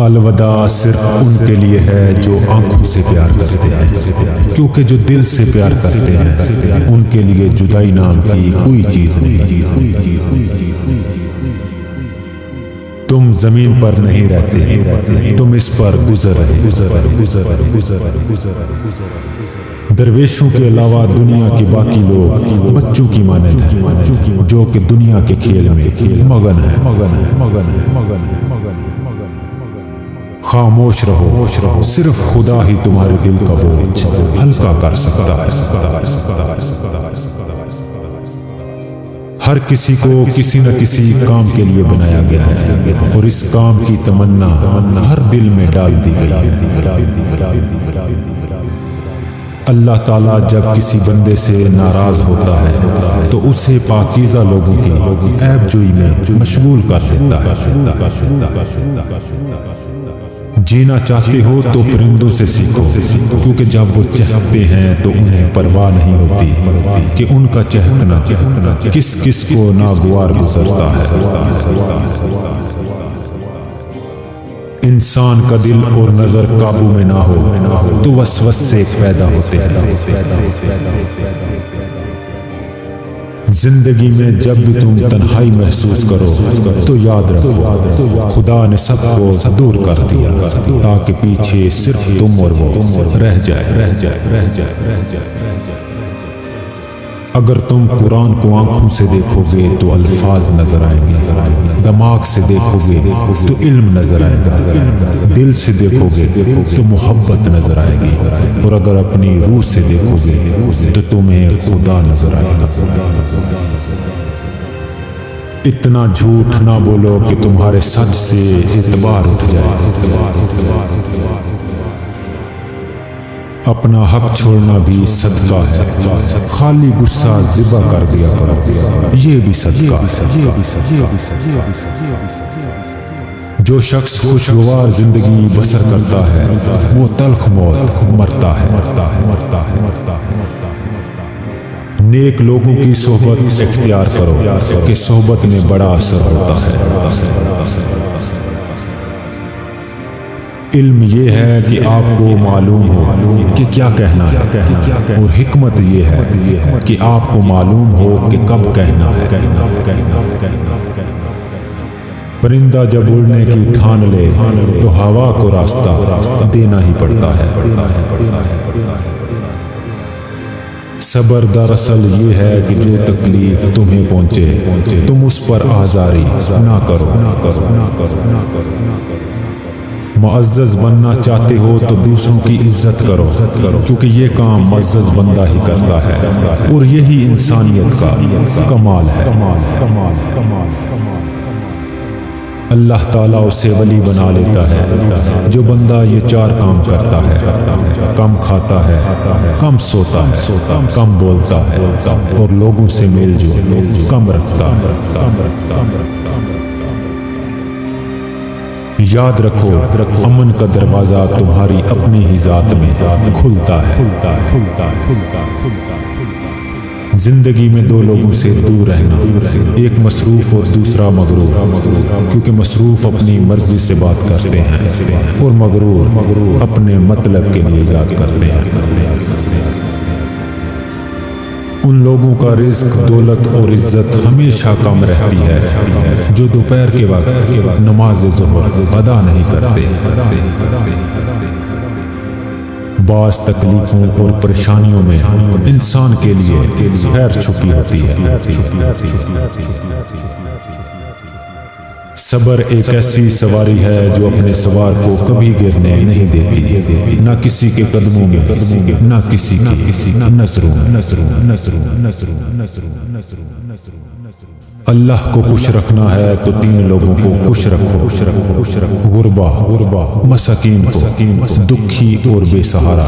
الوداع صرف ان کے لیے ہے جو آنکھوں سے پیار کرتے ہیں، کیونکہ جو دل سے پیار کرتے ہیں ان کے لیے جدائی نام کی کوئی چیز نہیں۔ تم زمین پر نہیں رہتے، تم اس پر گزر رہے۔ درویشوں کے علاوہ دنیا کے باقی لوگ بچوں کی مانند ہیں جو کہ دنیا کے کھیل میں مگن ہیں۔ خاموش رہو، صرف خدا ہی تمہارے دل کا بوجھ ہلکا کر سکتا ہے۔ ہر کسی کو کسی نہ کسی کام کے لیے بنایا گیا ہے اور اس کام کی تمنا ہر دل میں ڈال دی گئی ہے۔ اللہ تعالیٰ جب کسی بندے سے ناراض ہوتا ہے تو اسے پاکیزہ لوگوں کی عیب جوئی میں مشغول کر دیتا ہے۔ جینا چاہتے ہو تو پرندوں سے سیکھو، کیونکہ جب وہ چہکتے ہیں تو انہیں پرواہ نہیں ہوتی کہ ان کا چہکنا کس کس کو ناگوار گزرتا ہے۔ انسان کا دل اور نظر قابو میں نہ ہو تو وسوسے پیدا ہوتے ہیں۔ زندگی میں جب بھی تم تنہائی محسوس کرو تو یاد رکھو خدا نے سب کو دور کر دیا تاکہ پیچھے صرف تم اور وہ رہ جائے۔ اگر تم قرآن کو آنکھوں سے دیکھو گے تو الفاظ نظر آئیں گے، دماغ سے دیکھو گے تو علم نظر آئے گا، دل سے دیکھو گے تو محبت نظر آئے گی، اور اگر اپنی روح سے دیکھو گے تو تمہیں خدا نظر آئے گا۔ اتنا جھوٹ نہ بولو کہ تمہارے سچ سے اعتبار اٹھ جائے۔ اپنا حق چھوڑنا بھی صدقہ ہے، خالی غصہ ذبح کر دیا کرو، یہ بھی صدقہ ہے۔ جو شخص خوشگوار زندگی بسر کرتا ہے وہ تلخ موت مرتا ہے۔ نیک لوگوں کی صحبت اختیار کرو کہ صحبت میں بڑا اثر ہوتا ہے۔ علم یہ ہے کہ آپ کو معلوم ہو کہ کیا کہنا ہے، اور حکمت یہ ہے کہ آپ کو معلوم ہو کہ کب کہنا ہے۔ پرندہ جب اڑنے کی ٹھان لے تو ہوا کو راستہ دینا ہی پڑتا ہے۔ صبر دراصل یہ ہے کہ جو تکلیف تمہیں پہنچے تم اس پر آزاری نہ کرو۔ معزز بننا چاہتے ہو تو دوسروں کی عزت کرو، کیونکہ یہ کام معزز بندہ ہی کرتا ہے، اور یہی انسانیت کا کمال ہے۔ اللہ تعالیٰ اسے ولی بنا لیتا ہے جو بندہ یہ چار کام کرتا ہے: کم کھاتا ہے، کم سوتا ہے، کم بولتا ہے، اور لوگوں سے میل جول کم رکھتا ہے۔ یاد رکھو امن کا دروازہ تمہاری اپنی ہی ذات میں کھلتا ہے۔ زندگی میں دو لوگوں سے دور رہنا، ایک مصروف اور دوسرا مغرور، کیونکہ مصروف اپنی مرضی سے بات کرتے ہیں اور مغرور اپنے مطلب کے لیے یاد کرتے ہیں۔ ان لوگوں کا رزق، دولت اور عزت ہمیشہ کم رہتی ہے جو دوپہر کے وقت نماز ظہر ادا نہیں کرتے۔ بعض تکلیفوں اور پریشانیوں میں انسان کے لیے خیر چھپی ہوتی ہے۔ صبر ایک ایسی سواری ہے جو اپنے سوار کو کبھی گرنے نہیں دیتی، نہ کسی کے قدموں میں، نہ کسی کی نظروں میں۔ اللہ کو خوش رکھنا ہے تو تین لوگوں کو خوش رکھو: غربا، مساکین کو، دکھی اور بے سہارا۔